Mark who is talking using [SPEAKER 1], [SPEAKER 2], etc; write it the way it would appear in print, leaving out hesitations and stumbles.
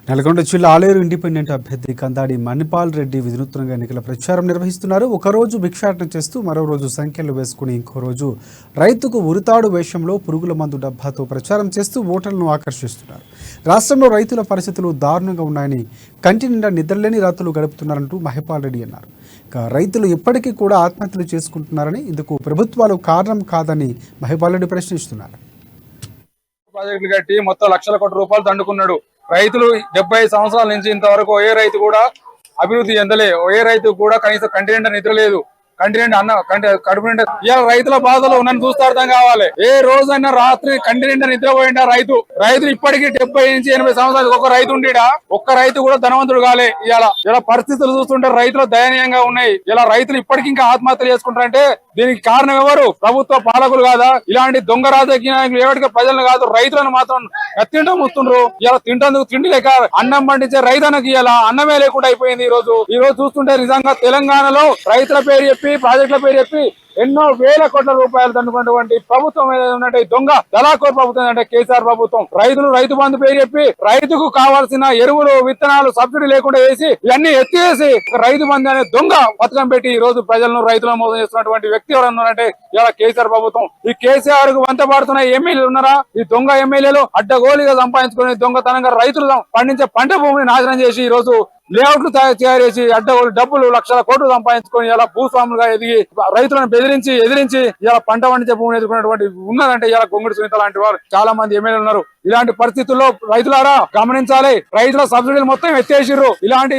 [SPEAKER 1] నల్గొండ జిల్లా ఆలేరు ఇండిపెండెంట్ అభ్యర్థి కందాడి మణిపాల్ రెడ్డి వినూత్నంగా ఎన్నికల ప్రచారం నిర్వహిస్తున్నారు. ఒకరోజు భిక్షాటన చేస్తూ మరో రోజు సంఖ్యలు వేసుకుని ఇంకో రోజు రైతుకు ఉరితాడు వేషంలో పురుగుల మందు డబ్బాతో ప్రచారం చేస్తూ ఓటర్లను ఆకర్షిస్తున్నారు. రాష్ట్రంలో రైతుల పరిస్థితులు దారుణంగా ఉన్నాయని, కంటి నిండా నిద్రలేని రాత్రులు గడుపుతున్నారంటూ మహిపాల్ రెడ్డి అన్నారు. ఇక రైతులు ఇప్పటికీ కూడా ఆత్మహత్యలు చేసుకుంటున్నారని, ఇందుకు ప్రభుత్వాలు కారణం కాదని మహిపాల్ రెడ్డి ప్రశ్నిస్తున్నారు.
[SPEAKER 2] ప్రాజెక్టులు కట్టి మొత్తం లక్షల కోట్ల రూపాయలు దండుకున్నాడు. రైతులు 75 సంవత్సరాల నుంచి ఇంతవరకు ఏ రైతు కూడా అభివృద్ధి చెందలే. ఏ రైతు కూడా కనీసం కంటి నిండా నిద్ర లేదు. కంటి నిండా కడుపు నిండా ఇవాళ రైతుల బాధలు నన్ను చూస్తే అర్థం కావాలి. ఏ రోజైనా రాత్రి కంటి నిండా నిద్రపోయిండా రైతులు ఇప్పటికీ 70 నుంచి 80 సంవత్సరాలు ఒక రైతు ఉండేడా ఒక్క రైతు కూడా ధనవంతుడు కాలే. ఇలా పరిస్థితులు చూస్తుంటే రైతులు దయనీయంగా ఉన్నాయి. ఇలా రైతులు ఇప్పటికీ ఇంకా ఆత్మహత్యలు చేసుకుంటారంటే దీనికి కారణం ఎవరు? ప్రభుత్వ పాలకులు కాదా? ఇలాంటి దొంగ రాజకీయ నాయకులు ఎవరికి ప్రజలను కాదు, రైతులను మాత్రం తింటా ముస్తుండ్రు. ఇలా తింటందుకు తిండి లేక అన్నం పండించే రైతన్నకి ఇలా అన్నమే లేకుండా అయిపోయింది. ఈ రోజు చూస్తుంటే నిజంగా తెలంగాణలో రైతుల పేరు చెప్పి, ప్రాజెక్టుల పేరు చెప్పి ఎన్నో వేల కోట్ల రూపాయలు దండుకున్నటువంటి ప్రభుత్వం ఏదంటే దొంగ దళాకోర్ ప్రభుత్వం అంటే కేసీఆర్ ప్రభుత్వం. రైతు బంధు పేరు చెప్పి రైతుకు కావాల్సిన ఎరువులు, విత్తనాలు సబ్సిడీ లేకుండా వేసి ఇవన్నీ ఎత్తివేసి రైతు బంధు అనే దొంగ పథకం పెట్టి ఈ రోజు రైతులను మోసం చేస్తున్నటువంటి వ్యక్తి ఎవరన్నారంటే ఇలా కేసీఆర్ ప్రభుత్వం. ఈ కేసీఆర్ కు వంత పాడుతున్న ఎమ్మెల్యేలు ఉన్నారా? ఈ దొంగ ఎమ్మెల్యేలు అడ్డగోలుగా సంపాదించుకుని దొంగతనంగా రైతులు పండించే పంట భూమిని నాశనం చేసి ఈ రోజు లేఅవుట్లు తయారు చేసి అడ్డగోలు డబ్బులు లక్షల కోట్లు సంపాదించుకొని ఇలా భూస్వాములుగా ఎదిగి రైతులను ఎదిరించి ఇలా పంట పండించే భూమిని ఎదుర్కొన్నటువంటి ఉన్నారంటే ఇలా గొంగుడి సునీత లాంటి వారు చాలా మంది ఎమ్మెల్యేలు ఉన్నారు. ఇలాంటి పరిస్థితుల్లో రైతులారా గమనించాలి. రైతుల సబ్సిడీలు మొత్తం ఎత్తేసిర్రు. ఇలాంటి